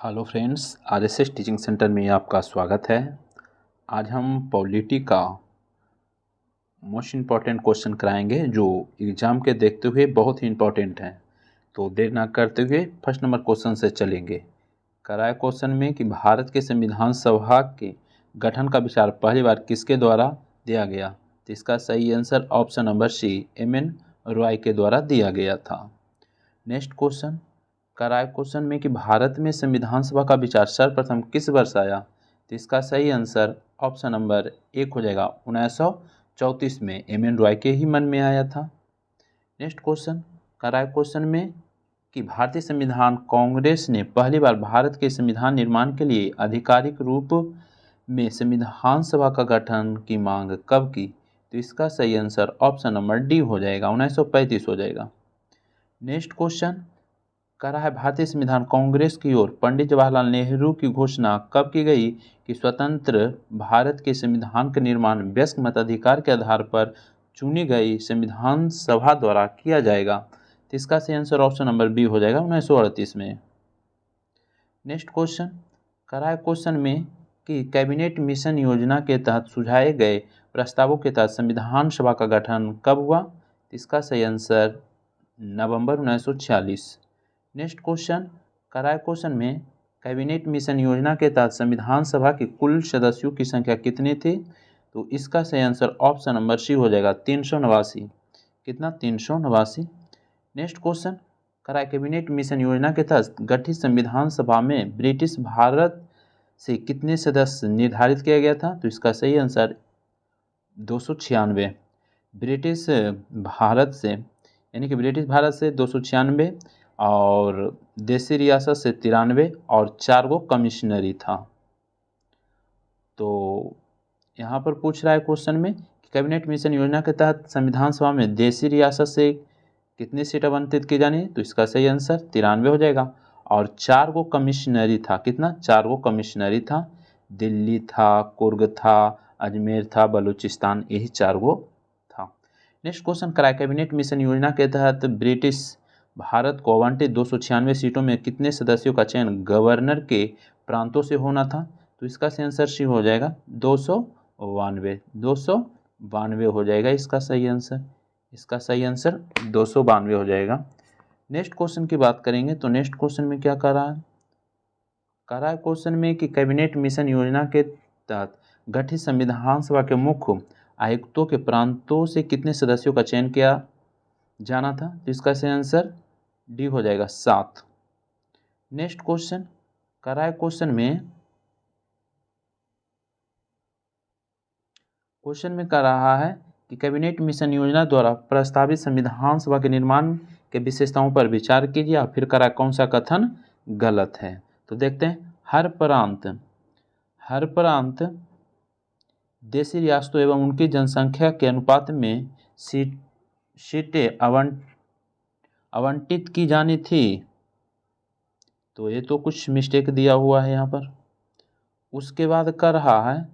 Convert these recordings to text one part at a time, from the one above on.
Hello friends, RSS teaching centre में आपका स्वागत है। आज हम पॉलिटी का मोस्ट इम्पॉर्टेंट क्वेश्चन कराएंगे जो एग्ज़ाम के देखते हुए बहुत ही इम्पॉर्टेंट हैं। तो देर ना करते हुए फर्स्ट नंबर क्वेश्चन से चलेंगे। कराए क्वेश्चन में कि भारत के संविधान सभा के गठन का विचार पहली बार किसके द्वारा दिया गया। तो इसका सही answer option number C M N. Roy के द्वारा दिया गया था। नेक्स्ट क्वेश्चन कराए क्वेश्चन में कि भारत में संविधान सभा का विचार सर्वप्रथम किस वर्ष आया। तो इसका सही आंसर ऑप्शन नंबर 1 हो जाएगा 1934 में एम.एन. रॉय के ही मन में आया था। नेक्स्ट क्वेश्चन कराए क्वेश्चन में कि भारतीय संविधान कांग्रेस ने पहली बार भारत के संविधान निर्माण के लिए आधिकारिक रूप में संविधान सभा का गठन की मांग कब की। तो इसका सही आंसर ऑप्शन नंबर डी हो जाएगा 1935 हो जाएगा। नेक्स्ट क्वेश्चन कह रहा है भारतीय संविधान कांग्रेस की ओर पंडित जवाहरलाल नेहरू की घोषणा कब की गई कि स्वतंत्र भारत के संविधान का निर्माण वयस्क मताधिकार के आधार पर चुनी गई संविधान सभा द्वारा किया जाएगा। तो इसका सही आंसर ऑप्शन नंबर बी हो जाएगा 1938 में। नेक्स्ट क्वेश्चन कह रहा है क्वेश्चन में कि कैबिनेट मिशन योजना के तहत सुझाए गए प्रस्तावों के तहत संविधान सभा का गठन कब हुआ। इसका सही आंसर नवंबर 1946। नेक्स्ट क्वेश्चन कराए क्वेश्चन में कैबिनेट मिशन योजना के तहत संविधान सभा के कुल सदस्यों की संख्या कितनी थी। तो इसका सही आंसर ऑप्शन नंबर सी हो जाएगा 389। कितना 389। नेक्स्ट क्वेश्चन कराए कैबिनेट मिशन योजना के तहत गठित संविधान सभा में ब्रिटिश भारत से कितने सदस्य निर्धारित किया गया था। तो इसका सही आंसर 296। ब्रिटिश भारत से यानी कि ब्रिटिश भारत से 296 और देसी रियासत से 93 और 4 गो कमिश्नरी था। तो यहाँ पर पूछ रहा है क्वेश्चन में कि कैबिनेट मिशन योजना के तहत संविधान सभा में देसी रियासत से कितनी सीट आवंटित की जानी। तो इसका सही आंसर 93 हो जाएगा। और 4 गो कमिश्नरी था। कितना 4 गो कमिश्नरी था। दिल्ली था, कुर्ग था, अजमेर था, बलूचिस्तान, यही 4 गो था। नेक्स्ट क्वेश्चन कराए कैबिनेट मिशन योजना के तहत ब्रिटिश भारत को आवंटित 296 सीटों में कितने सदस्यों का चयन गवर्नर के प्रांतों से होना था। तो इसका सही आंसर सी हो जाएगा 292 हो जाएगा इसका सही आंसर। इसका सही आंसर 292 हो जाएगा। नेक्स्ट क्वेश्चन की बात करेंगे तो नेक्स्ट क्वेश्चन में क्या कर रहा है। कह रहा है क्वेश्चन में कि कैबिनेट मिशन योजना के तहत गठित संविधान सभा के मुख्य आयुक्तों के प्रांतों से कितने सदस्यों का चयन किया जाना था। तो इसका सही आंसर डी हो जाएगा 7। नेक्स्ट क्वेश्चन कह रहा है क्वेश्चन में कह रहा है कि कैबिनेट मिशन योजना द्वारा प्रस्तावित संविधान सभा के निर्माण के विशेषताओं पर विचार कीजिए या फिर करा कौन सा कथन गलत है। तो देखते हैं हर प्रांत देशी रियासतों एवं उनकी जनसंख्या के अनुपात में सीटें आवंटित की जानी थी। तो ये तो कुछ मिस्टेक दिया हुआ है यहाँ पर। उसके बाद कर रहा है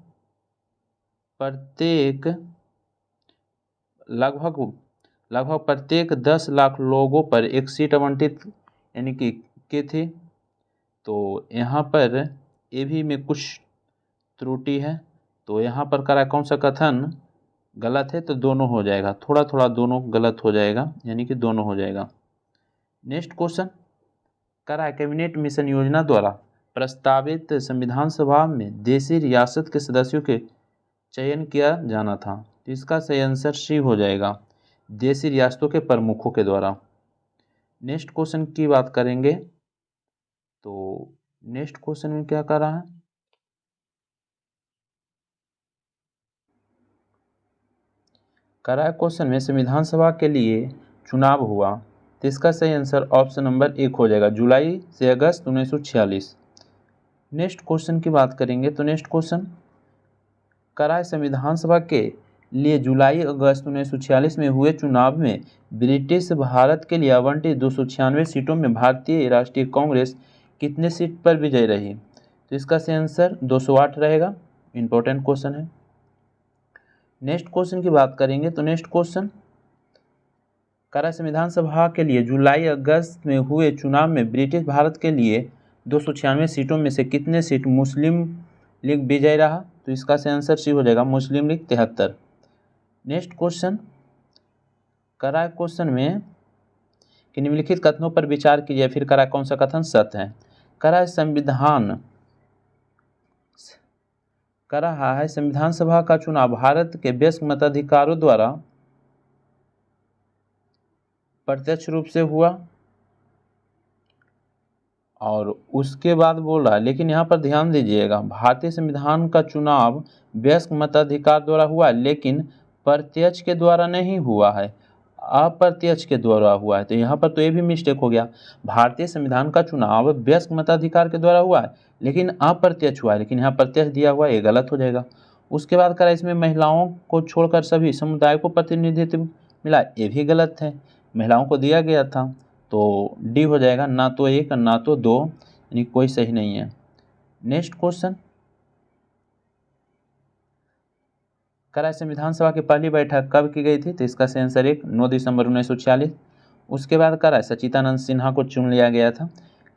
लगभग प्रत्येक 10 लाख लोगों पर एक सीट आवंटित यानी कि की थी। तो यहाँ पर ये भी में कुछ त्रुटि है। तो यहाँ पर करा कौन सा कथन गलत है। तो दोनों हो जाएगा, थोड़ा थोड़ा दोनों गलत हो जाएगा यानी कि दोनों हो जाएगा। नेक्स्ट क्वेश्चन करा कैबिनेट मिशन योजना द्वारा प्रस्तावित संविधान सभा में देशी रियासत के सदस्यों के चयन किया जाना था। तो इसका सही आंसर सी हो जाएगा देशी रियासतों के प्रमुखों के द्वारा। नेक्स्ट क्वेश्चन की बात करेंगे तो नेक्स्ट क्वेश्चन में क्या कर रहा है। कर रहा है क्वेश्चन में संविधान सभा के लिए चुनाव हुआ। तो इसका सही आंसर ऑप्शन नंबर 1 हो जाएगा जुलाई से अगस्त 1946। नेक्स्ट क्वेश्चन की बात करेंगे तो नेक्स्ट क्वेश्चन कर रहा है संविधान सभा के लिए जुलाई अगस्त 1946 में हुए चुनाव में ब्रिटिश भारत के लिए आवंटित 296 सीटों में भारतीय राष्ट्रीय कांग्रेस कितने सीट पर विजयी रही। तो इसका सही आंसर 208 रहेगा। इंपॉर्टेंट क्वेश्चन है। नेक्स्ट क्वेश्चन की बात करेंगे तो नेक्स्ट क्वेश्चन करा संविधान सभा के लिए जुलाई अगस्त में हुए चुनाव में ब्रिटिश भारत के लिए 296 सीटों में से कितने सीट मुस्लिम लीग विजयी रहा? तो इसका सही आंसर सी हो जाएगा, मुस्लिम लीग 73। नेक्स्ट क्वेश्चन करा क्वेश्चन में कि निम्नलिखित कथनों पर विचार कीजिए, फिर करा कौन सा कथन सत्य है। करा संविधान सभा का चुनाव भारत के वयस्क मताधिकारों द्वारा प्रत्यक्ष रूप से हुआ, और उसके बाद बोल रहा है, लेकिन यहाँ पर ध्यान दीजिएगा, भारतीय संविधान का चुनाव वयस्क मताधिकार द्वारा हुआ, लेकिन प्रत्यक्ष के द्वारा नहीं हुआ है, अप्रत्यक्ष के द्वारा हुआ है। तो यहाँ पर तो ये भी मिस्टेक हो गया, भारतीय संविधान का चुनाव वयस्क मताधिकार के द्वारा हुआ है लेकिन अप्रत्यक्ष हुआ है, लेकिन यहाँ प्रत्यक्ष दिया हुआ है, ये गलत हो जाएगा। उसके बाद करा इसमें महिलाओं को छोड़कर सभी समुदाय को प्रतिनिधित्व मिला, ये भी गलत है, महिलाओं को दिया गया था, तो डी हो जाएगा, ना तो एक ना तो दो, यानी कोई सही नहीं है। नेक्स्ट क्वेश्चन करा संविधान सभा की पहली बैठक कब की गई थी? तो इसका सही आंसर 9 दिसंबर 1946। उसके बाद करा सच्चिदानंद सिन्हा को चुन लिया गया था।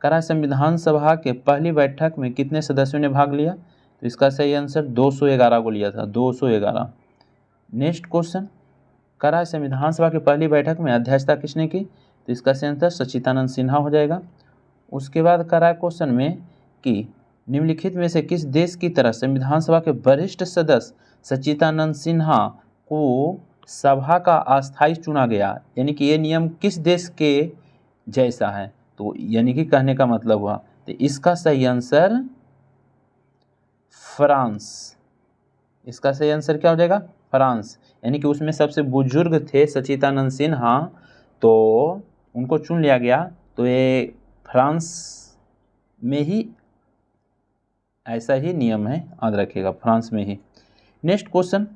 करा संविधान सभा के पहली बैठक में कितने सदस्यों ने भाग लिया? तो इसका सही आंसर 211 को लिया था, 211। नेक्स्ट क्वेश्चन करा संविधान सभा की पहली बैठक में अध्यक्षता किसने की? तो इसका सही आंसर सच्चिदानंद सिन्हा हो जाएगा। उसके बाद करा क्वेश्चन में कि निम्नलिखित में से किस देश की तरह संविधान सभा के वरिष्ठ सदस्य सच्चिदानंद सिन्हा को सभा का अस्थायी चुना गया, यानी कि ये नियम किस देश के जैसा है? तो यानी कि कहने का मतलब हुआ, तो इसका सही आंसर फ्रांस। इसका सही आंसर क्या हो जाएगा? फ्रांस, यानी कि उसमें सबसे बुजुर्ग थे सच्चिदानंद सिन्हा, तो उनको चुन लिया गया, तो ये फ्रांस में ही ऐसा ही नियम है, याद रखिएगा, फ्रांस में ही। नेक्स्ट क्वेश्चन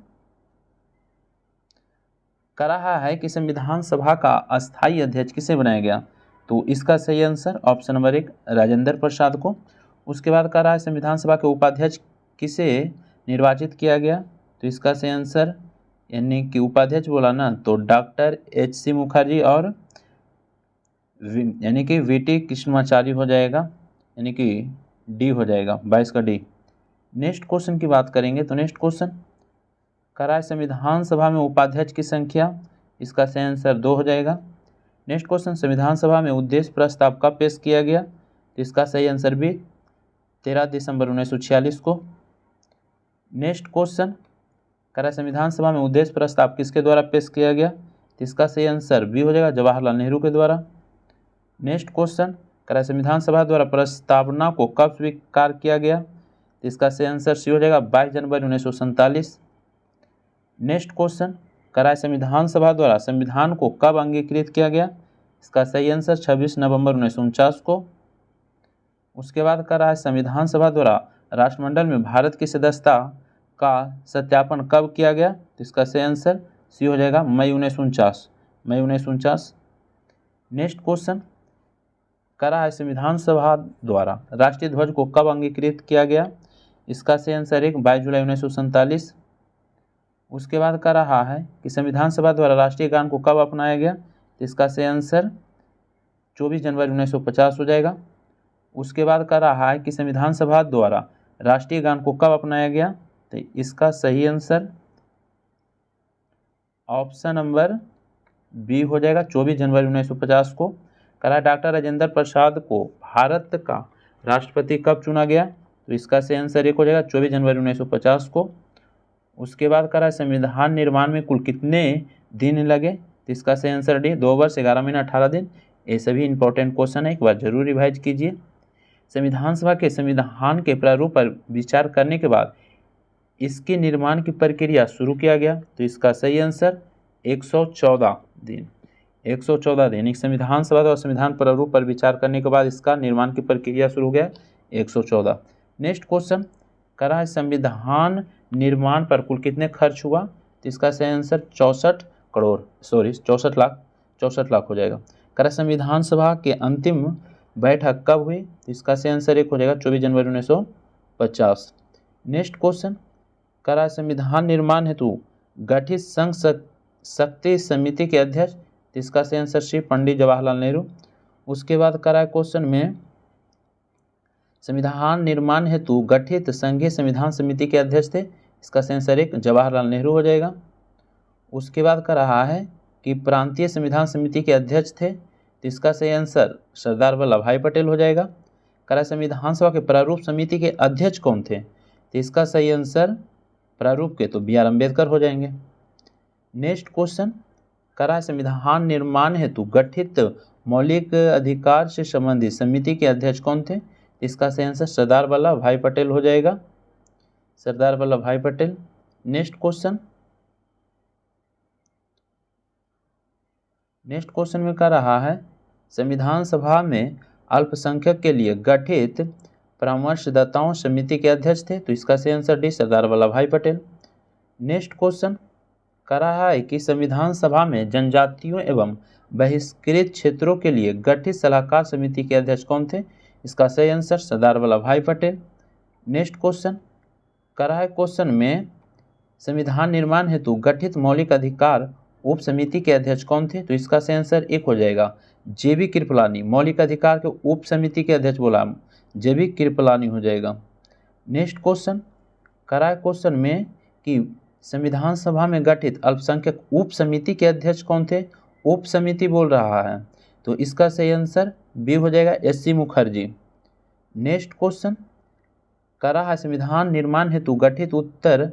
कर रहा है कि संविधान सभा का अस्थायी अध्यक्ष किसे बनाया गया? तो इसका सही answer option number 1 Rajendra Prasad को। उसके बाद कह रहा है संविधान सभा के उपाध्यक्ष किसे निर्वाचित किया गया? तो इसका सही आंसर, यानी कि उपाध्यक्ष बोला ना, तो डॉक्टर H.C. मुखर्जी और यानी कि VT कृष्णमाचारी हो जाएगा, यानी कि डी हो जाएगा, 22 का डी। नेक्स्ट क्वेश्चन की बात करेंगे, तो नेक्स्ट क्वेश्चन कह रहा है संविधान सभा में उपाध्यक्ष की संख्या, इसका सही आंसर 2 हो जाएगा। नेक्स्ट क्वेश्चन संविधान सभा में उद्देश्य प्रस्ताव कब पेश किया गया? तो इसका सही आंसर भी 13 दिसंबर 1946 को। नेक्स्ट क्वेश्चन कह रहा है संविधान सभा में उद्देश्य प्रस्ताव किसके द्वारा पेश किया गया? तो इसका सही आंसर बी हो जाएगा, जवाहरलाल नेहरू के द्वारा। नेक्स्ट क्वेश्चन कह रहा है संविधान सभा द्वारा प्रस्तावना को कब स्वीकार किया गया? तो इसका सही आंसर सी हो जाएगा, 22 जनवरी 1947। नेक्स्ट क्वेश्चन कह रहा है संविधान सभा द्वारा संविधान को कब अंगीकृत किया गया? इसका सही आंसर 26 नवंबर 1949 को। उसके बाद कह रहा है संविधान सभा द्वारा राष्ट्रमंडल में भारत की सदस्यता का सत्यापन कब किया गया? तो इसका सही आंसर सी हो जाएगा, मई 1949। नेक्स्ट क्वेश्चन कह रहा है संविधान सभा द्वारा राष्ट्रीय ध्वज को कब अंगीकृत किया गया? इसका सही आंसर 22 जुलाई 1947। उसके बाद कह रहा है कि संविधान सभा द्वारा राष्ट्रीय गान को कब अपनाया गया? तो इसका सही आंसर 24 जनवरी 1950 हो जाएगा। उसके बाद कह रहा है कि संविधान सभा द्वारा राष्ट्रीय गान को कब अपनाया गया? तो इसका सही आंसर ऑप्शन नंबर बी हो जाएगा, 24 जनवरी 1950 को। कह रहा है डॉक्टर राजेंद्र प्रसाद को भारत का राष्ट्रपति कब चुना गया? तो इसका सही आंसर 1 हो जाएगा, 24 जनवरी 1950 को। उसके बाद कह रहा है संविधान निर्माण में कुल कितने दिन लगे? तो इसका सही आंसर डी, 2 वर्ष 11 महीना 18 दिन। ये सभी इंपॉर्टेंट क्वेश्चन है, एक बार जरूर रिवाइज कीजिए। संविधान सभा के संविधान के प्रारूप पर विचार करने के बाद इसके निर्माण की प्रक्रिया शुरू किया गया। तो इसका सही आंसर 114 दिन, 114 दिन। एक संविधान सभा द्वारा संविधान प्रारूप पर विचार करने के बाद इसका निर्माण की प्रक्रिया शुरू हो गया 114। नेक्स्ट क्वेश्चन कह रहा है संविधान निर्माण पर कुल कितने खर्च हुआ? तो इसका सही आंसर 64 लाख हो जाएगा। कह रहा है संविधान सभा के अंतिम बैठक कब हुई? तो इसका सही आंसर 1 हो जाएगा, 24 जनवरी 1950। नेक्स्ट क्वेश्चन कह रहा है संविधान निर्माण हेतु गठित संघ शक्ति समिति के अध्यक्ष, तो इसका सही आंसर सी, पंडित जवाहरलाल नेहरू। उसके बाद कह रहा है क्वेश्चन में संविधान निर्माण हेतु गठित संघीय संविधान समिति के अध्यक्ष थे? इसका सही आंसर 1 जवाहरलाल नेहरू हो जाएगा। उसके बाद कर रहा है कि प्रांतीय संविधान समिति के अध्यक्ष थे, तो इसका सही आंसर सरदार वल्लभ भाई पटेल हो जाएगा। करा संविधान सभा के प्रारूप समिति के अध्यक्ष कौन थे? तो इसका सही आंसर प्रारूप के तो BR अम्बेडकर हो जाएंगे। नेक्स्ट क्वेश्चन, करा संविधान निर्माण हेतु गठित मौलिक अधिकार से संबंधित समिति के अध्यक्ष कौन थे? इसका सही आंसर सरदार वल्लभ भाई पटेल हो जाएगा, सरदार वल्लभ भाई पटेल। नेक्स्ट क्वेश्चन में कह रहा है संविधान सभा में अल्पसंख्यक के लिए गठित परामर्शदाताओं समिति के अध्यक्ष थे? तो इसका सही आंसर डी सरदार वल्लभ भाई पटेल। नेक्स्ट क्वेश्चन कह रहा है कि संविधान सभा में जनजातियों एवं बहिष्कृत क्षेत्रों के लिए गठित सलाहकार समिति के अध्यक्ष कौन थे? इसका सही आंसर सरदार वल्लभ भाई पटेल। नेक्स्ट क्वेश्चन कह रहा है क्वेश्चन में संविधान निर्माण हेतु गठित मौलिक अधिकार उप समिति के अध्यक्ष कौन थे? तो इसका सही आंसर 1 हो जाएगा JB कृपलानी। मौलिक अधिकार के उप समिति के अध्यक्ष बोला JB कृपलानी हो जाएगा। नेक्स्ट क्वेश्चन कह रहा है क्वेश्चन में कि संविधान सभा में गठित अल्पसंख्यक उप समिति के अध्यक्ष कौन थे? उप समिति बोल रहा है, तो इसका सही आंसर B हो जाएगा SC मुखर्जी। नेक्स्ट क्वेश्चन कह रहा है संविधान निर्माण हेतु गठित उत्तर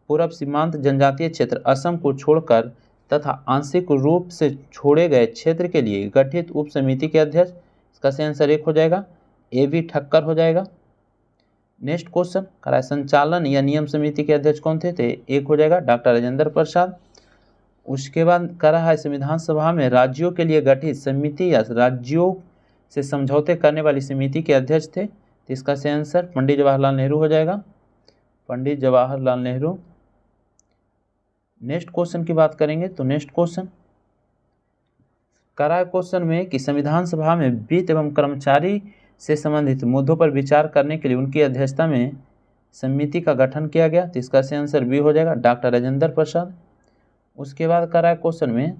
पूर्व सीमांत जनजातीय क्षेत्र असम को छोड़कर तथा आंशिक रूप से छोड़े गए क्षेत्र के लिए गठित उप समिति के अध्यक्ष, इसका सही आंसर 1 हो जाएगा AB ठक्कर हो जाएगा। नेक्स्ट क्वेश्चन कह रहा है संचालन या नियम समिति के अध्यक्ष कौन थे? तो 1 हो जाएगा डॉक्टर राजेंद्र प्रसाद। उसके बाद कह रहा है संविधान सभा में राज्यों के लिए गठित समिति या राज्यों से समझौते करने वाली समिति के अध्यक्ष थे? तो इसका सही आंसर पंडित जवाहरलाल नेहरू हो जाएगा, पंडित जवाहरलाल नेहरू। नेक्स्ट क्वेश्चन की बात करेंगे तो नेक्स्ट क्वेश्चन कह रहा है क्वेश्चन में कि संविधान सभा में वित्त एवं कर्मचारी से संबंधित मुद्दों पर विचार करने के लिए उनकी अध्यक्षता में समिति का गठन किया गया, तो इसका सही आंसर B हो जाएगा डॉक्टर राजेंद्र प्रसाद। उसके बाद कह रहा है क्वेश्चन में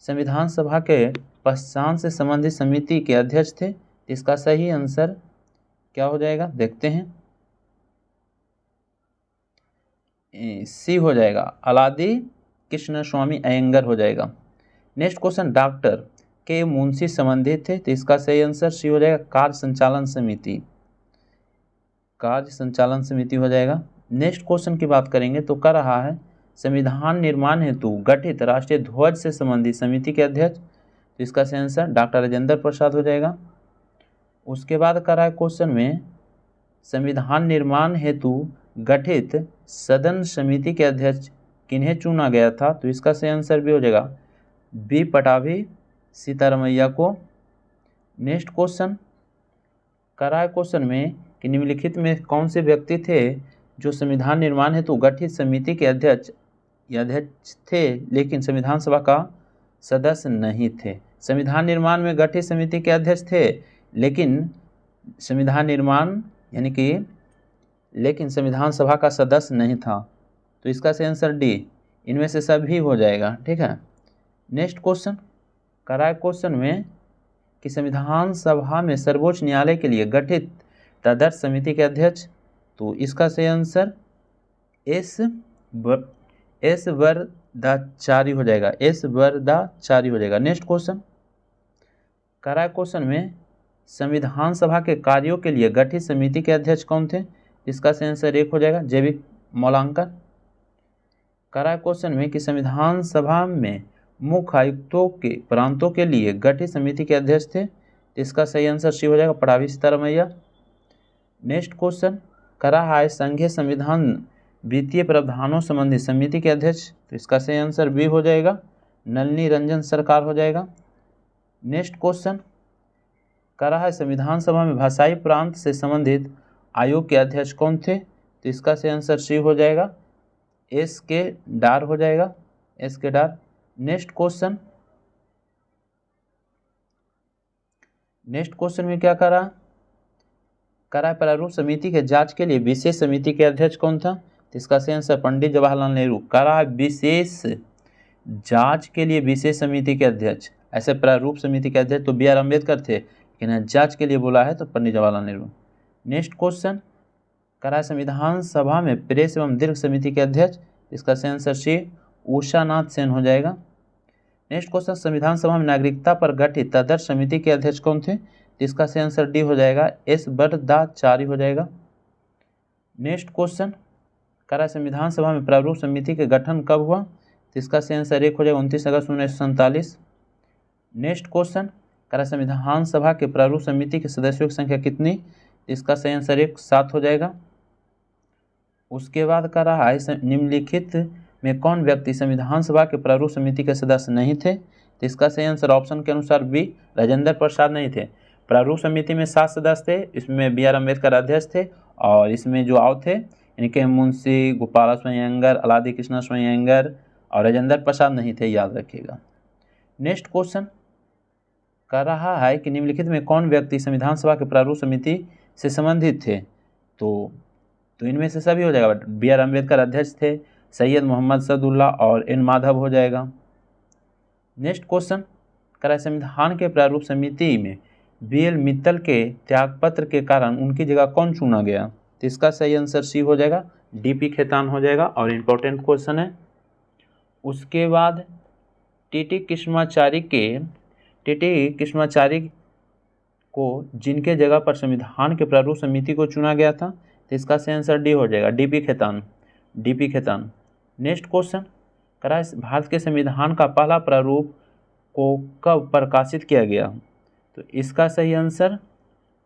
संविधान सभा के पश्चान से संबंधित समिति के अध्यक्ष थे, इसका सही आंसर क्या हो जाएगा देखते हैं, C हो जाएगा अलादी कृष्ण स्वामी अयंगर हो जाएगा। नेक्स्ट क्वेश्चन डॉक्टर के मुंशी संबंधित थे, तो इसका सही आंसर C हो जाएगा कार्य संचालन समिति, कार्य संचालन समिति हो जाएगा। नेक्स्ट क्वेश्चन की बात करेंगे तो कह रहा है संविधान निर्माण हेतु गठित राष्ट्रीय ध्वज से संबंधित समिति के अध्यक्ष, तो इसका सही आंसर डॉक्टर राजेंद्र प्रसाद हो जाएगा। उसके बाद कह रहा है क्वेश्चन में संविधान निर्माण हेतु गठित सदन समिति के अध्यक्ष किन्हें चुना गया था, तो इसका सही आंसर भी हो जाएगा B पटाभी सीतारमैया को। नेक्स्ट क्वेश्चन कह रहा है क्वेश्चन में कि निम्नलिखित में कौन से व्यक्ति थे जो संविधान निर्माण हेतु गठित समिति के अध्यक्ष थे लेकिन संविधान सभा का सदस्य नहीं थे। संविधान निर्माण में गठित समिति के अध्यक्ष थे लेकिन संविधान निर्माण यानी कि लेकिन संविधान सभा का सदस्य नहीं था, तो इसका सही आंसर D इनमें से सभी हो जाएगा, ठीक है। नेक्स्ट क्वेश्चन कह रहा है क्वेश्चन में कि संविधान सभा में सर्वोच्च न्यायालय के लिए गठित तदर्थ समिति के अध्यक्ष, तो इसका सही आंसर S वरदाचारी हो जाएगा, S वरदाचारी हो जाएगा। नेक्स्ट क्वेश्चन कह रहा है क्वेश्चन में संविधान सभा के कार्यों के लिए गठित समिति के अध्यक्ष कौन थे, इसका सही आंसर 1 हो जाएगा JB मौलांकर। कह रहा है क्वेश्चन में कि संविधान सभा में मुख्य आयुक्तों के प्रांतों के लिए गठित समिति के अध्यक्ष थे, इसका सही आंसर C हो जाएगा पटाभी सीतारमैया। नेक्स्ट क्वेश्चन कह रहा है संघीय संविधान वित्तीय प्रावधानों संबंधी समिति के अध्यक्ष, तो इसका सही आंसर B हो जाएगा नलिनी रंजन सरकार हो जाएगा। नेक्स्ट क्वेश्चन कह रहा है संविधान सभा में भाषाई प्रांत से संबंधित आयोग के अध्यक्ष कौन थे, तो इसका सही आंसर C हो जाएगा SK डार हो जाएगा, SK डार। नेक्स्ट क्वेश्चन में क्या कह रहा है प्रारूप समिति के जांच के लिए विशेष समिति के अध्यक्ष कौन था, तो इसका सही आंसर पंडित जवाहरलाल नेहरू। कह रहा है विशेष जांच के लिए विशेष समिति के अध्यक्ष, ऐसे प्रारूप समिति के अध्यक्ष तो BR अम्बेडकर थे, लेकिन जांच के लिए बोला है तो पंडित जवाहरलाल नेहरू। नेक्स्ट क्वेश्चन करा संविधान सभा में प्रेस एवं दीर्घ समिति के अध्यक्ष, इसका सही आंसर सी उषानाथ सेन हो जाएगा। नेक्स्ट क्वेश्चन संविधान सभा में नागरिकता पर गठित तदर्थ समिति के अध्यक्ष कौन थे, इसका सही आंसर डी हो जाएगा, एस वरदाचार्य हो जाएगा। नेक्स्ट क्वेश्चन करा संविधान सभा में प्रारूप समिति के गठन कब हुआ, तो इसका सही आंसर एक हो जाएगा 29 अगस्त 1947। नेक्स्ट क्वेश्चन करा संविधान सभा के प्रारूप समिति के सदस्यों की संख्या कितनी, इसका सही आंसर 7 हो जाएगा। उसके बाद कह रहा है निम्नलिखित में कौन व्यक्ति संविधान सभा के प्रारूप समिति के सदस्य नहीं थे, तो इसका सही आंसर ऑप्शन के अनुसार बी राजेंद्र प्रसाद नहीं थे। प्रारूप समिति में 7 सदस्य थे, इसमें बी आर अम्बेडकर अध्यक्ष थे और इसमें जो और थे इनके मुंशी गोपालस्वामी अयंगर, अलादी कृष्णस्वामी अयंगर और राजेंद्र प्रसाद नहीं थे, याद रखिएगा। नेक्स्ट क्वेश्चन कह रहा है कि निम्नलिखित में कौन व्यक्ति संविधान सभा के प्रारूप समिति से संबंधित थे, तो इनमें से सभी हो जाएगा। बी आर अम्बेडकर अध्यक्ष थे, सैयद मोहम्मद सदुल्ला और एन माधव हो जाएगा। नेक्स्ट क्वेश्चन कह रहा है संविधान के प्रारूप समिति में बी एल मित्तल के त्यागपत्र के कारण उनकी जगह कौन चुना गया, तो इसका सही आंसर सी हो जाएगा, डी पी खेतान हो जाएगा और इम्पोर्टेंट क्वेश्चन है। उसके बाद टी कृष्णाचारी को जिनके जगह पर संविधान के प्रारूप समिति को चुना गया था, तो इसका सही आंसर डी हो जाएगा, डी पी खेतान। नेक्स्ट क्वेश्चन कह रहा है भारत के संविधान का पहला प्रारूप को कब प्रकाशित किया गया, तो इसका सही आंसर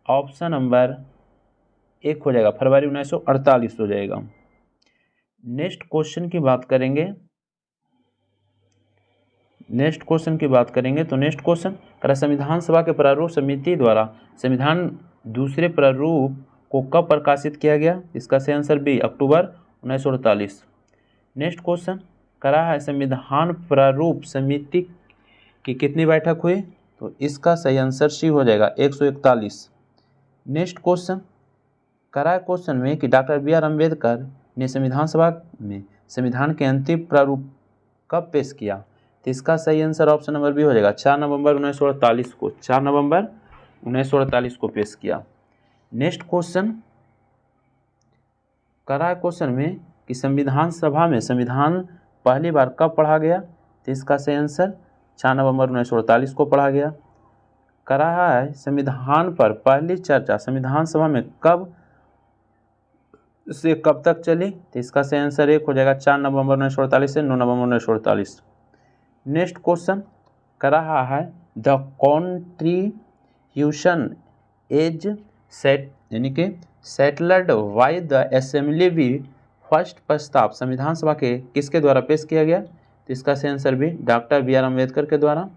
ऑप्शन नंबर 1 हो जाएगा, फरवरी 1948 हो जाएगा। नेक्स्ट क्वेश्चन की बात करेंगे तो नेक्स्ट क्वेश्चन कह रहा है संविधान सभा के प्रारूप समिति द्वारा संविधान दूसरे प्रारूप को कब प्रकाशित किया गया, इसका सही आंसर बी अक्टूबर 1948। नेक्स्ट क्वेश्चन कह रहा है संविधान प्रारूप समिति की कितनी बैठक हुई, तो इसका सही आंसर सी हो जाएगा 141। नेक्स्ट क्वेश्चन कह रहा है क्वेश्चन में कि डॉक्टर बी आर अम्बेडकर ने संविधान सभा में संविधान के अंतिम प्रारूप कब पेश किया, तो इसका सही आंसर ऑप्शन नंबर बी हो जाएगा, 4 नवंबर 1948 को पेश किया। नेक्स्ट क्वेश्चन कह रहा है क्वेश्चन में कि संविधान सभा में संविधान पहली बार कब पढ़ा गया, तो इसका सही आंसर 4 नवंबर 1948 को पढ़ा गया। कह रहा है संविधान पर पहली चर्चा संविधान सभा में कब से कब तक चली, तो इसका सही आंसर 1 हो जाएगा, 4 नवंबर 1948 से 9 नवंबर 1948। नेक्स्ट क्वेश्चन कह रहा है द कॉन्ट्रीब्यूशन एज सेट यानी कि सेटल्ड बाय द असेंबली भी फर्स्ट प्रस्ताव संविधान सभा के किसके द्वारा पेश किया गया, तो इसका सही आंसर भी डॉक्टर बी आर अम्बेडकर के द्वारा।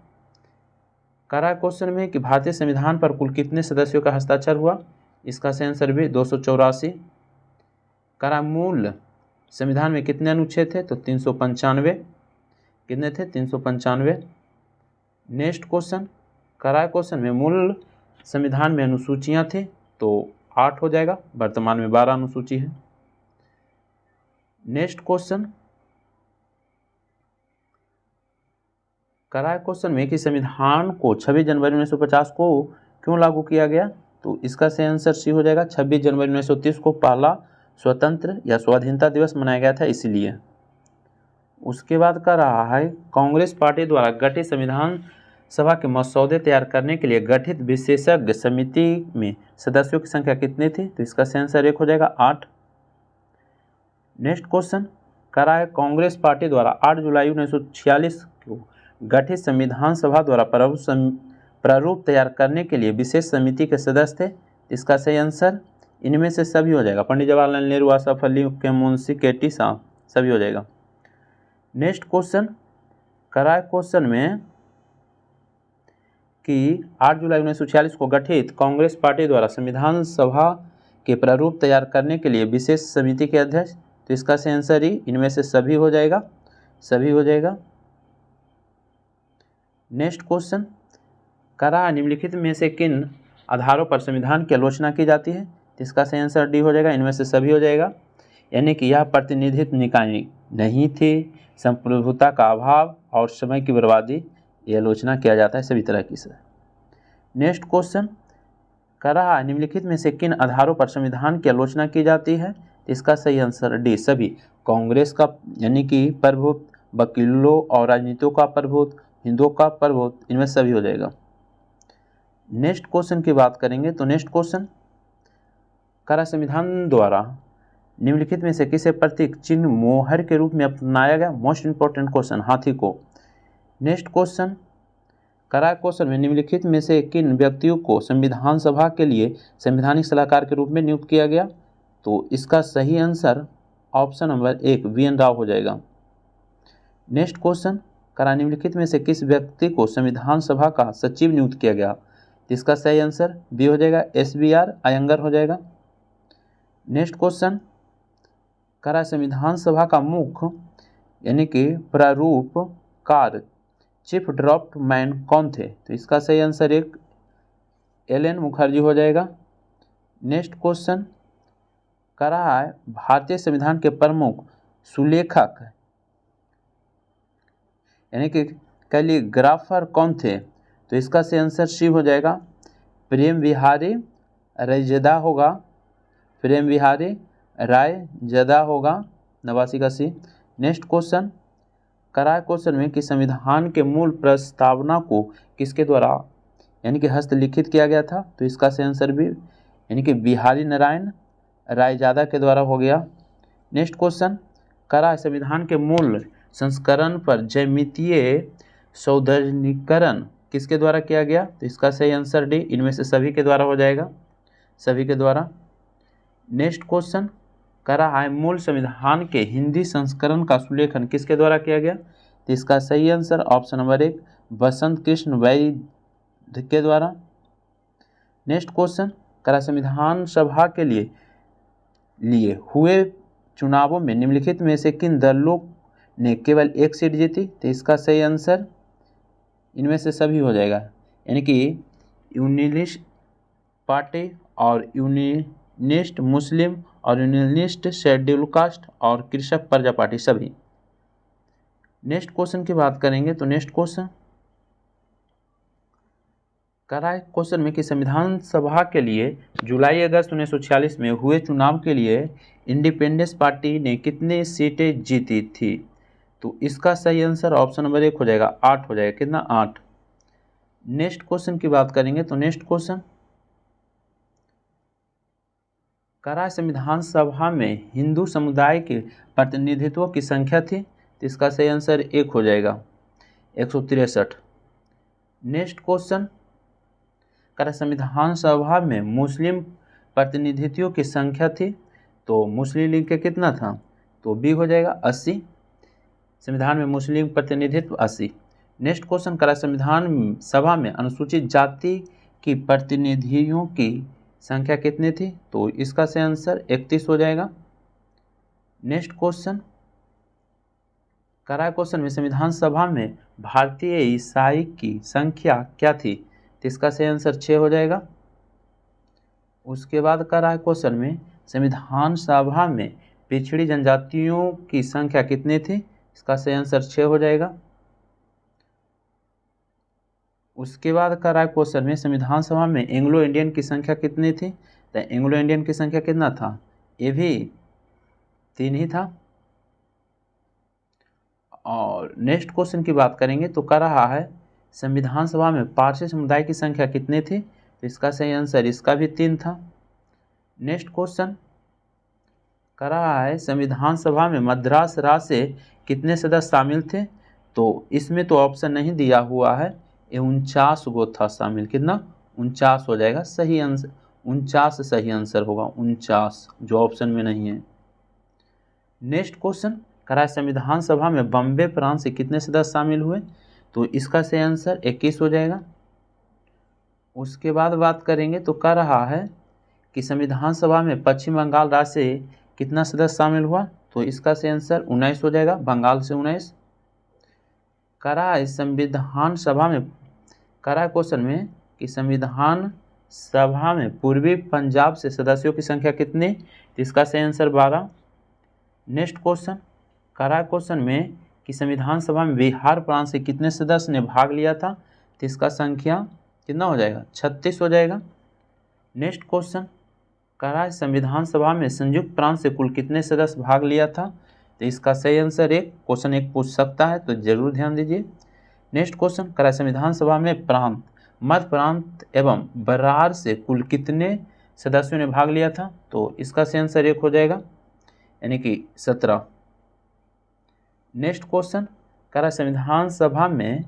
कह रहा है क्वेश्चन में कि भारतीय संविधान पर कुल कितने सदस्यों का हस्ताक्षर हुआ, इसका सही आंसर भी 284। कह रहा मूल संविधान में कितने अनुच्छेद थे, तो 395। कितने थे, 395। नेक्स्ट क्वेश्चन कह रहा है क्वेश्चन में मूल संविधान में अनुसूचियां थी, तो 8 हो जाएगा, वर्तमान में 12 अनुसूची है। नेक्स्ट क्वेश्चन कह रहा है क्वेश्चन में कि संविधान को 26 जनवरी 1950 को क्यों लागू किया गया, तो इसका सही आंसर सी हो जाएगा, 26 जनवरी 1930 को पहला स्वतंत्र या स्वाधीनता दिवस मनाया गया था इसलिए। उसके बाद कह रहा है कांग्रेस पार्टी द्वारा गठित संविधान सभा के मसौदे तैयार करने के लिए गठित विशेषज्ञ समिति में सदस्यों की संख्या कितनी थी, तो इसका सही आंसर 1 हो जाएगा, 8। नेक्स्ट क्वेश्चन कह रहा है कांग्रेस पार्टी द्वारा 8 जुलाई 1946 को गठित संविधान सभा द्वारा प्रारूप तैयार करने के लिए विशेष समिति के सदस्य थे, इसका सही आंसर इनमें से सभी हो जाएगा, पंडित जवाहरलाल नेहरू, आसफ अली, के मुंशी, केटी शाह, सभी हो जाएगा। नेक्स्ट क्वेश्चन कह रहा है क्वेश्चन में कि 8 जुलाई 1946 को गठित कांग्रेस पार्टी द्वारा संविधान सभा के प्रारूप तैयार करने के लिए विशेष समिति के अध्यक्ष, तो इसका सही आंसर ही इनमें से सभी हो जाएगा, सभी हो जाएगा। नेक्स्ट क्वेश्चन कह रहा है निम्नलिखित में से किन आधारों पर संविधान की आलोचना की जाती है, तो इसका सही आंसर डी हो जाएगा, इनमें से सभी हो जाएगा। यानी कि यह प्रतिनिधित्व निकाय नहीं थी, संप्रभुता का अभाव और समय की बर्बादी, ये आलोचना किया जाता है सभी तरह की से। नेक्स्ट क्वेश्चन कर रहा है निम्नलिखित में से किन आधारों पर संविधान की आलोचना की जाती है? इसका सही आंसर डी सभी। कांग्रेस का यानी कि प्रभुत्व, वकीलों और राजनीतियों का प्रभुत्व, हिंदुओं का प्रभुत्व, इनमें सभी हो जाएगा। नेक्स्ट क्वेश्चन की बात करेंगे तो नेक्स्ट क्वेश्चन, करा संविधान द्वारा निम्नलिखित में से किसे प्रतीक चिन्ह मोहर के रूप में अपनाया गया? मोस्ट इंपॉर्टेंट क्वेश्चन, हाथी को। नेक्स्ट क्वेश्चन, करा क्वेश्चन में निम्नलिखित में से किन व्यक्तियों को संविधान सभा के लिए संवैधानिक सलाहकार के रूप में नियुक्त किया गया? तो इसका सही answer option number 1 VN. Rao हो जाएगा। नेक्स्ट क्वेश्चन, करा निम्नलिखित में से किस व्यक्ति को संविधान सभा का सचिव नियुक्त किया गया? इसका सही आंसर बी हो जाएगा, एस.बी.आर. अयंगर हो जाएगा। नेक्स्ट क्वेश्चन, करा संविधान सभा का मुख्य यानी कि प्रारूपकार चीफ ड्राफ्ट मैन कौन थे? तो इसका सही आंसर एक एल.एन. मुखर्जी हो जाएगा। नेक्स्ट क्वेश्चन, करा है भारतीय संविधान के प्रमुख सुलेखक यानी कि कैलीग्राफर कौन थे? तो इसका सही आंसर सी हो जाएगा, प्रेम विहारी रायजदा होगा, प्रेम विहारी रायजदा होगा, 89 का सी। नेक्स्ट क्वेश्चन, कराए क्वेश्चन में कि संविधान के मूल प्रस्तावना को किसके द्वारा यानी कि हस्तलिखित किया गया था? तो इसका सही आंसर भी यानी कि बिहारी नारायण रायजादा के द्वारा हो गया। नेक्स्ट क्वेश्चन, कराए संविधान के मूल संस्करण पर ज्यामितीय सौंदर्यीकरण किसके द्वारा किया गया? तो इसका सही आंसर डी, इनमें से सभी के द्वारा हो जाएगा, सभी के द्वारा। नेक्स्ट क्वेश्चन, करा है मूल संविधान के हिंदी संस्करण का सुलेखन किसके द्वारा किया गया? तो इसका सही आंसर ऑप्शन नंबर 1 बसंत कृष्ण वैद्य के द्वारा। नेक्स्ट क्वेश्चन, करा संविधान सभा के लिए हुए चुनावों में निम्नलिखित में से किन दलों ने केवल एक सीट जीती? तो इसका सही आंसर इनमें से सभी हो जाएगा, यानी कि यूनियनिस्ट पार्टी और यूनियनिस्ट मुस्लिम और यूनियनिस्ट शेड्यूल कास्ट और कृषक प्रजा पार्टी, सभी। नेक्स्ट क्वेश्चन की बात करेंगे तो नेक्स्ट क्वेश्चन, कराए क्वेश्चन में कि संविधान सभा के लिए जुलाई अगस्त 1946 में हुए चुनाव के लिए इंडिपेंडेंस पार्टी ने कितनी सीटें जीती थी? तो इसका सही आंसर ऑप्शन नंबर 1 हो जाएगा, 8 हो जाएगा। कितना? 8। नेक्स्ट क्वेश्चन की बात करेंगे तो नेक्स्ट क्वेश्चन, कराए संविधान सभा में हिंदू समुदाय के प्रतिनिधित्व की संख्या थी? तो इसका सही आंसर 1 हो जाएगा, 163। नेक्स्ट क्वेश्चन, कराए संविधान सभा में मुस्लिम प्रतिनिधित्व की संख्या थी? तो मुस्लिम लीग के कितना था? तो बी हो जाएगा, 80। संविधान में मुस्लिम प्रतिनिधित्व 80। नेक्स्ट क्वेश्चन, कराए संविधान सभा में अनुसूचित जाति की प्रतिनिधियों की संख्या कितनी थी? तो इसका सही आंसर 31 हो जाएगा। नेक्स्ट क्वेश्चन, कराए क्वेश्चन में संविधान सभा में भारतीय ईसाई की संख्या क्या थी? तो इसका सही आंसर 6 हो जाएगा। उसके बाद कराए क्वेश्चन में संविधान सभा में पिछड़ी जनजातियों की संख्या कितनी थी? इसका सही आंसर 6 हो जाएगा। उसके बाद कराए क्वेश्चन में संविधान सभा में एंग्लो इंडियन की संख्या कितनी थी? तो एंग्लो इंडियन की संख्या कितना था? ये भी 3 ही था। और नेक्स्ट क्वेश्चन की बात करेंगे तो कर रहा है संविधान सभा में पारसी समुदाय की संख्या कितनी थी? तो इसका सही आंसर इसका भी 3 था। नेक्स्ट क्वेश्चन कर रहा है संविधान सभा में मद्रास राज्य से कितने सदस्य शामिल थे? तो इसमें तो ऑप्शन नहीं दिया हुआ है, ये 49 गो था शामिल। कितना? 49 हो जाएगा सही आंसर, 49 सही आंसर होगा, 49 जो ऑप्शन में नहीं है। नेक्स्ट क्वेश्चन कराए संविधान सभा में बॉम्बे प्रांत से कितने सदस्य शामिल हुए? तो इसका सही आंसर 21 हो जाएगा। उसके बाद बात करेंगे तो कह रहा है कि संविधान सभा में पश्चिम बंगाल राज्य से कितना सदस्य शामिल हुआ? तो इसका सही आंसर 19 हो जाएगा, बंगाल से 19। कराए संविधान सभा में कराए क्वेश्चन में कि संविधान सभा में पूर्वी पंजाब से सदस्यों की संख्या कितनी? तो इसका सही आंसर 12। नेक्स्ट क्वेश्चन कराए क्वेश्चन में कि संविधान सभा में बिहार प्रांत से कितने सदस्य ने भाग लिया था? तो इसका संख्या कितना हो जाएगा? 36 हो जाएगा। नेक्स्ट क्वेश्चन, राज्य संविधान सभा में संयुक्त प्रांत से कुल कितने सदस्य भाग लिया था? तो इसका सही आंसर एक, क्वेश्चन एक पूछ सकता है तो जरूर ध्यान दीजिए। नेक्स्ट क्वेश्चन, राज्य संविधान सभा में प्रांत, मध्य प्रांत एवं बरार से कुल कितने सदस्यों ने भाग लिया था? तो इसका सही आंसर एक हो जाएगा, यानी कि 17। नेक्स्ट क्वेश्चन, राज्य संविधान सभा में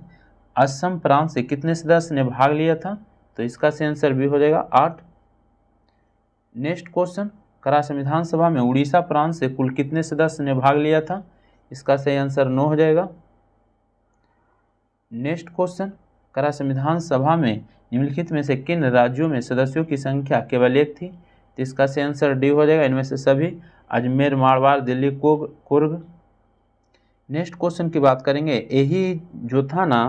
असम प्रांत से कितने सदस्य ने भाग लिया था? तो इसका सही आंसर भी हो जाएगा 8। नेक्स्ट क्वेश्चन, राज्य संविधान सभा में उड़ीसा प्रांत से कुल कितने सदस्य ने भाग लिया था? इसका सही आंसर 9 हो जाएगा। नेक्स्ट क्वेश्चन, राज्य संविधान सभा में निम्नलिखित में से किन राज्यों में सदस्यों की संख्या केवल एक थी? तो इसका सही आंसर डी हो जाएगा, इनमें से सभी, अजमेर, मारवाड़, दिल्ली, कुर्ग। नेक्स्ट क्वेश्चन की बात करेंगे, यही जो था ना,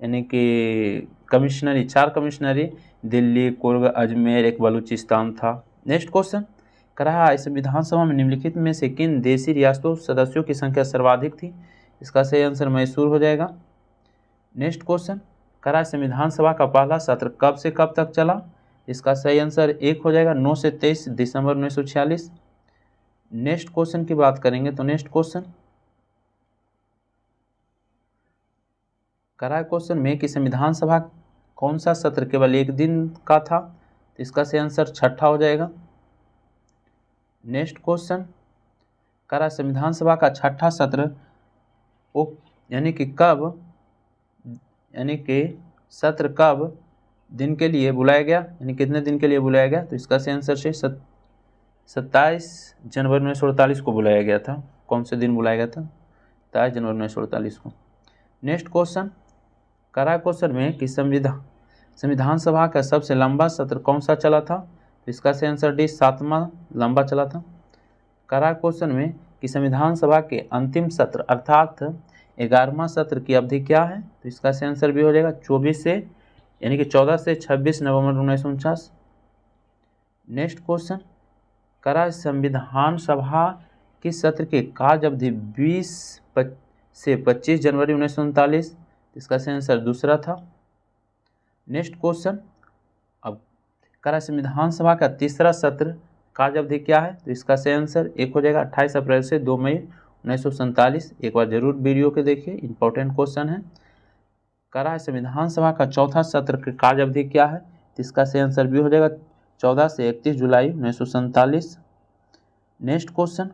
यानी कि कमिश्नरी, 4 कमिश्नरी, दिल्ली, कुर्ग, अजमेर, एक बलूचिस्तान था। नेक्स्ट क्वेश्चन, राज्य संविधान सभा में निम्नलिखित में से किन देशी रियासतों सदस्यों की संख्या सर्वाधिक थी? इसका सही आंसर मैसूर हो जाएगा। नेक्स्ट क्वेश्चन, राज्य संविधान सभा का पहला सत्र कब से कब तक चला? इसका सही आंसर एक हो जाएगा, 9 से 23 दिसंबर 1946। नेक्स्ट क्वेश्चन की बात करेंगे तो नेक्स्ट क्वेश्चन, क्वेश्चन में कि संविधान सभा कौन सा सत्र केवल एक दिन का था? तो इसका सही आंसर छठा हो जाएगा। नेक्स्ट क्वेश्चन, संविधान सभा का छठा सत्र यानी कि सत्र कब दिन के लिए बुलाया गया, यानी कितने दिन के लिए बुलाया गया? तो इसका सही आंसर से 27 जनवरी 1948 को बुलाया गया था। कौन से दिन बुलाया गया था? 27 जनवरी 1948 को। नेक्स्ट क्वेश्चन, क्वेश्चन में कि संविधान सभा का सबसे लंबा सत्र कौन सा चला था? तो इसका सही आंसर डी, 7वां लंबा चला था। क्वेश्चन में कि संविधान सभा के अंतिम सत्र अर्थात 11वां सत्र की अवधि क्या है? तो इसका सही आंसर भी हो जाएगा 14 से 26 नवंबर 1949। नेक्स्ट क्वेश्चन, संविधान सभा के सत्र के कार्य अवधि 20 से 25 जनवरी 1939, इसका सही आंसर दूसरा था। नेक्स्ट क्वेश्चन, अब संविधान सभा का तीसरा सत्र कार्य अवधि क्या है? तो इसका सही आंसर एक हो जाएगा, 28 अप्रैल से 2 मई 1947। एक बार जरूर वीडियो के देखिए, इंपॉर्टेंट क्वेश्चन है। संविधान सभा का चौथा सत्र की कार्य अवधि क्या है? तो इसका सही आंसर भी हो जाएगा 14 से 31 जुलाई 1947। नेक्स्ट क्वेश्चन,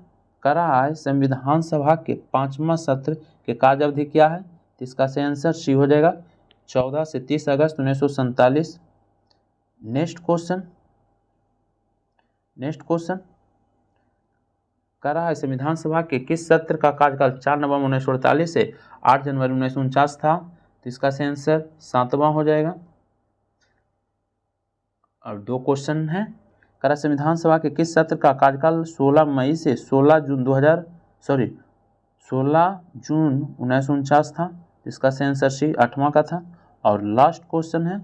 संविधान सभा के 5वां सत्र के कार्य अवधि क्या है? तो इसका सही आंसर सी हो जाएगा, 14 से 30 अगस्त 1947। नेक्स्ट क्वेश्चन, संविधान सभा के किस सत्र का कार्यकाल 4 नवंबर 1948 से 8 जनवरी 1949 था? तो इसका सही आंसर 7वां हो जाएगा। और 2 क्वेश्चन हैं, संविधान सभा के किस सत्र का कार्यकाल 16 मई से 16 जून 1949 था? इसका सही आंसर सी 8वां का था। और लास्ट क्वेश्चन है,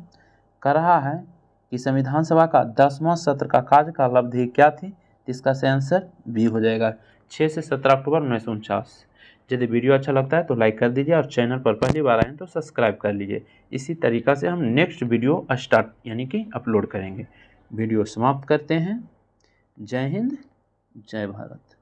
कि संविधान सभा का 10वां सत्र का कार्यकाल अवधि क्या थी? इसका सही आंसर बी हो जाएगा, 6 से 17 अक्टूबर 1949। यदि वीडियो अच्छा लगता है तो लाइक कर दीजिए और चैनल पर पहली बार आए तो सब्सक्राइब कर लीजिए। इसी तरीक़ा से हम नेक्स्ट वीडियो यानी कि अपलोड करेंगे। वीडियो समाप्त करते हैं। जय हिंद, जय भारत।